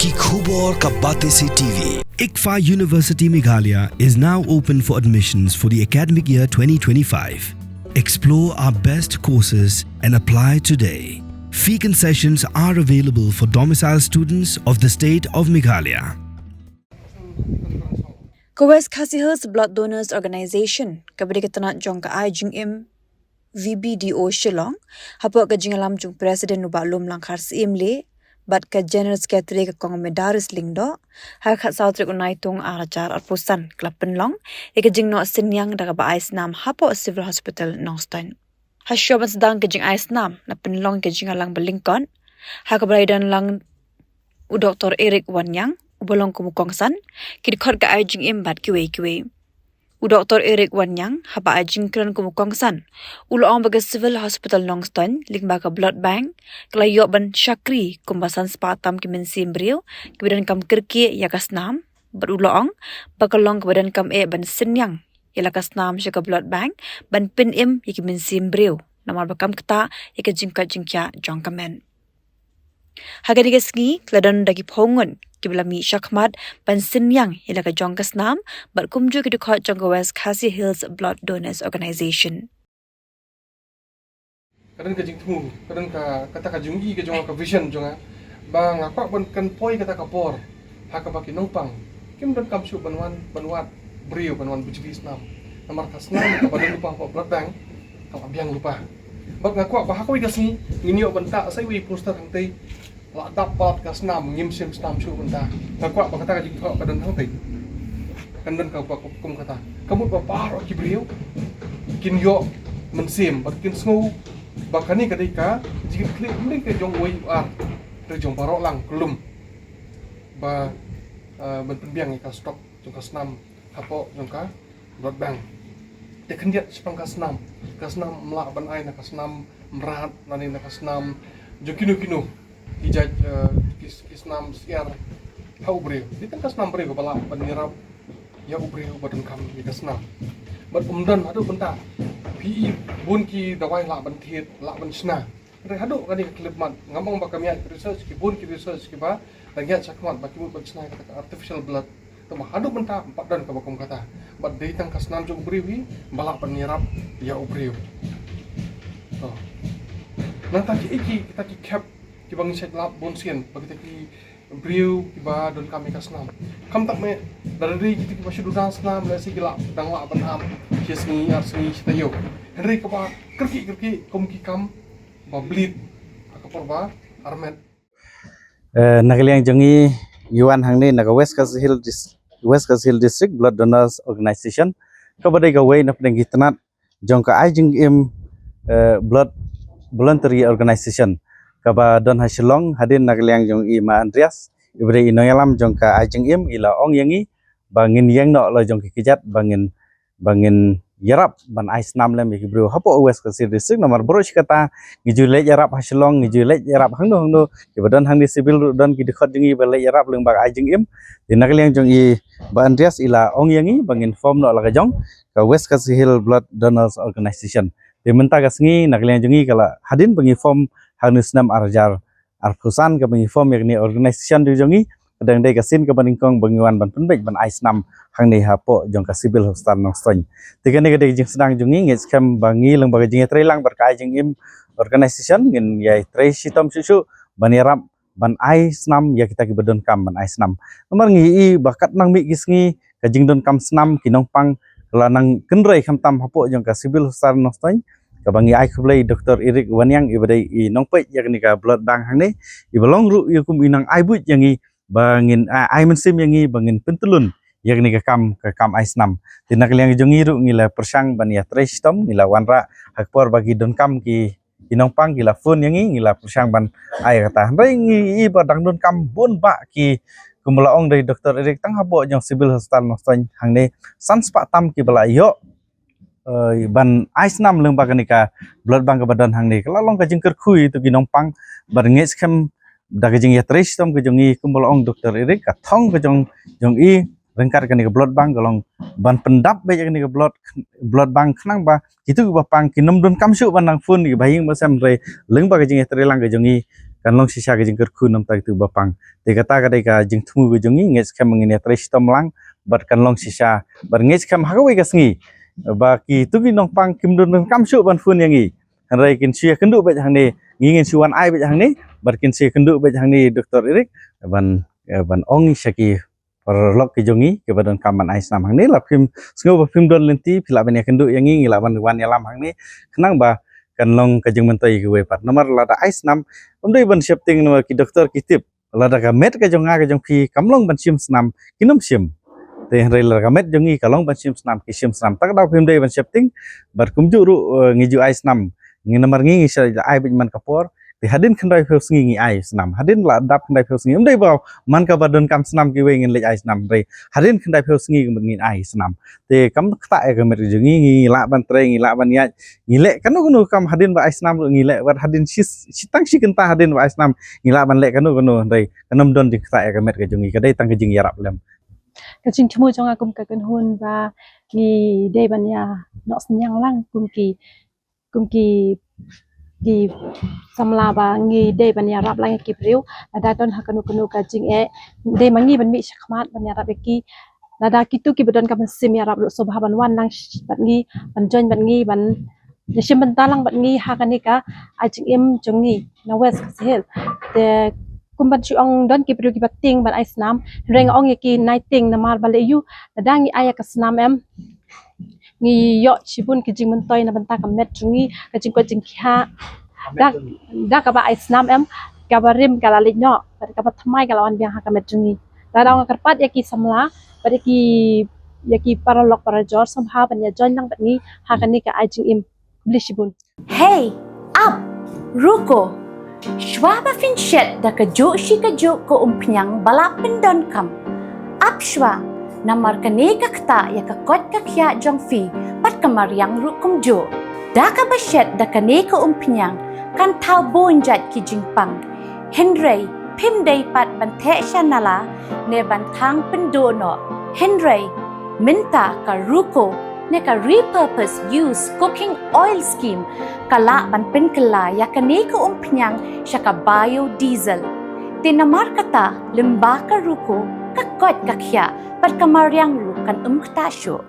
की खूब और का बातें से TV. ICFA University Meghalaya is now open for admissions for the academic year 2025. Explore our best courses and apply today. Fee concessions are available for domicile students of the state of Meghalaya. Kowes Khasi Hills Blood Donors Organisation kabadi ketanat jong ka ai jing im VBDO Shillong hapok ka jingalam jong President nu balum langkar sim le bat ka General Secretary ka kong medaris lingdo ha khat sautrik unai tung arajar arpusan klapen long e ka jing no sinyang daga ba ais nam hapo civil hospital Nongston ha shoban sedang ka jing ais nam na penlong ka jingalang belingkon ha ka braidan lang u Dr. Eric Wanyang ubolong kumukongsan kidkhot ka ajing imbat kiwe u Dr. Eric Wanyang haba ajing kran kumukongsan ulong baga civil hospital Nongston lingba ka blood bank klayo ban shakri kumbasan spatam ki mensim brio kibadan kam kirki yakasnam berulong bakalong kibadan kam e ban sinyang yakasnam shaka blood bank ban pin im yaki mensim brio namar bakam kta yaka jingkya jongkamen Hagadi gasngi kladan dagi phongon kiblami shakmat ban sinyang ilaka jongkas nam bat kumju ki dukhat jongga West Khasi Hills Blood Donors Organisation. Kadang ka jing thu, kadang ka kata ka jungi ka jonga ka vision jonga ba ngakwa ban kan poi kata ka por ha ka baki nopang kim dan kam shu banwat brio banwan bujlis nam namar kasnam ka badan lupa ko blood bank ka abyang lupa bak ngakwa ba hakoi gasni nginyo banta sai wi poster hangtai la dapat kasnam ngim sim stam shu banta ngakwa ba kata ka jing tho badan hangtai kan dan ka ba kum kata kamu ba paro ki brio kin yo mensim ba kin sngu bakani kadika jing klik mending ke jong wei ar te jong paro lang kelum ba ben penbiang ka stok jong kasnam hapo jong ka blood bank te kendiat sepang kasnam melak ban ai na kasnam merat nani na kasnam jong kinu ijaj kisnam siar hau bre di kan kasnam bre bala panirap ya ubre badan kam di kasnam bat umdan adu benta pi bun ki dawai la ban thiet la ban sna re hadu kani klip mat ngamong ba kamya research ki bun ki research ki ba lagi chakmat ba ki mu ban sna kata artificial blood tama hadu benta padan ka bakom kata bat dei tang kasnam jong briwi bala panirap ya ubre to nang ta ki kita ki cap ki bang set lap bon sien bagi ki briu ki ba don kami kasnam kam tak me dari kita ki pasyu dan snam la si gila dang la ban am kisni arsni tayo henry ka ba kerki kom ki kam ba bleed ka porba armet nagaliang jongi yuan hangni naga West Khasi Hill District Blood Donors Organisation kabadai ga way na pdeng gitanat jongka ajing im blood voluntary organization kaba don hasilong hadin nagaliang jong ima Andreas ibre inoyalam jongka ajing im ila ong yangi bangin yang no lo jong kijat bangin yarap ban ais nam lem ki bro hapo West Khasi District nomor broch kata ngijule yarap hasilong ngijule yarap hangno ki badan hang di civil don ki dikhot jingi bale yarap leng bag ajing im dinakliang jong i ba Andreas ila ong yangi bangin form no laga jong ka West Khasi Hill Blood Donors Organization dimenta gasngi nakliang jongi kala hadin bangi form hanus nam arjar arfusan ka bangi form yakni organization di jongi kadang dai kasin ka baningkong bangiwan ban penbek ban ais nam hang ni hapo jong ka civil hospital Nongston tikane ka jing sedang jungi ngis kam bangi leng baga jing tre lang berkai jing im organization ngin yai tre sitom susu banirap ban ais nam ya kita ki badon kam ban ais nam nomor ngi i bakat nang mi gisngi ka jing don kam snam kinong pang lanang kenrei kham tam hapo jong ka civil hospital Nongston ka bangi ai khublai Dr. Eric Wanyang ibadai i nongpe yakni ka blood bank hang ni ibalong ru yukum inang ai but yangi bangin ai mensim yangi bangin pentulun yakni ka kam ais nam tinakliang jongi ru ngila persang bania trestom ngila wanra hakpor bagi don kam ki inong pang gila phone yangi ngila persang ban ai kata rei ngi i badang don kam bon ba ki kumulaong dari Dr. Eric tang hapo jong civil hospital Nongston hang ni sanspa tam ki bala yo ban ais nam leng baganika blood bank badan hang ni kala long ka jingker khui tu ginong pang barnges kem daga jing ya tres tom ke jongi kumbolong Dr. Eric ka thong ke jong i rengkar ka ni blood bank galong ban pendap be ni blood bank khnang ba itu ba pang kinom don kamsu ban nang fun ni bahing basam re leng ba jing ya tre lang ke jongi kan long sisa ke jeng kerku nam tak tu bapang te kata kadai ka jeng tumu be jongi nges kam ngene tres tomlang bat kan long sisa bar nges kam hagawe ka sngi ba ki tu ki nong pang kim don kam su ban fun yangi rai kin sia kendu be jang ni ngingen suan ai be jang ni bar kin sia kendu be jang ni Dr. Erik ban ong saki perlok ke jongi ke badan kaman ais nam hang ni la phim sngo ba phim don lenti phila ban kendu yangi ngila ban wan yalam hang ni kenang ba kan long ka jeng mentai ke we pat nomor la da ais nam undai ban shifting no ki doktor kitip la da ka met ka jonga ka jong phi kamlong ban sim snam kinom sim te rai la ka met jongi kalong ban sim snam ki sim snam tak da phim dai ban shifting bar kumju ru ngiju ais nam ngi nomor ngi sa ai bin man kapor te hadin khandai phos ngi ai snam hadin la dap khandai phos ngi undai ba man ka badon kam snam ki we ngin le ai snam rai hadin khandai phos ngi ngi ai snam te kam ta ka met jongi ngi la ban tre ngi la ban ya ngile kanu kam hadin ba isnam ngile wat hadin sitang si kenta hadin ba isnam ngila ban le kanu dai kanam don di kta ka met ka jungi ka dai tang ka jing yarap lem ka jing thmu chonga kum ka kan hun ba ngi dei ban ya no nyang lang kum ki samla ba ngi dei ban ya rap lang ki priu ada don hakanu ka jing dei mangi ban mi shakmat ban ya rap ki nada kitu ki bedon kam sim ya rap so ban wan lang ban ngi ban join ban ngi ban Yashim bentalang bat ngi hakanika ajing im jongi na west kasihil te kumban ong don ki priu ki bating ban isnam reng ong ki nighting na mar bale yu nadangi aya kasnam em ngi yo chibun ki jing mentoy na benta ka met jongi ka jing ko jing kha dak ka ba isnam em ka barim kala linyo ka ba thamai kala wan biang hakamet jongi dadang karpat yaki samla padiki yaki paralok parajor somehow ban ya join nang bat ngi hakanika ajing im Blishibun. Hey, up, ruko. Shwaba finshet da kajo shi kajo ko umpnyang balapin don kam. Up shwa, namar kane kakta ya kakot kakya jong fi pat kamaryang rukum jo. Da ka bashet da kane ko umpnyang kan tau bonjat ki jingpang. Henry, pim day pat bante shanala ne bantang pendono. Henry, minta ka ruko neka repurpose use cooking oil scheme kala ban pen kala ya kane ko umpnyang syaka biodiesel tinamar kata lemba ka ruko kakot kakya par kamaryang rukan ktasyo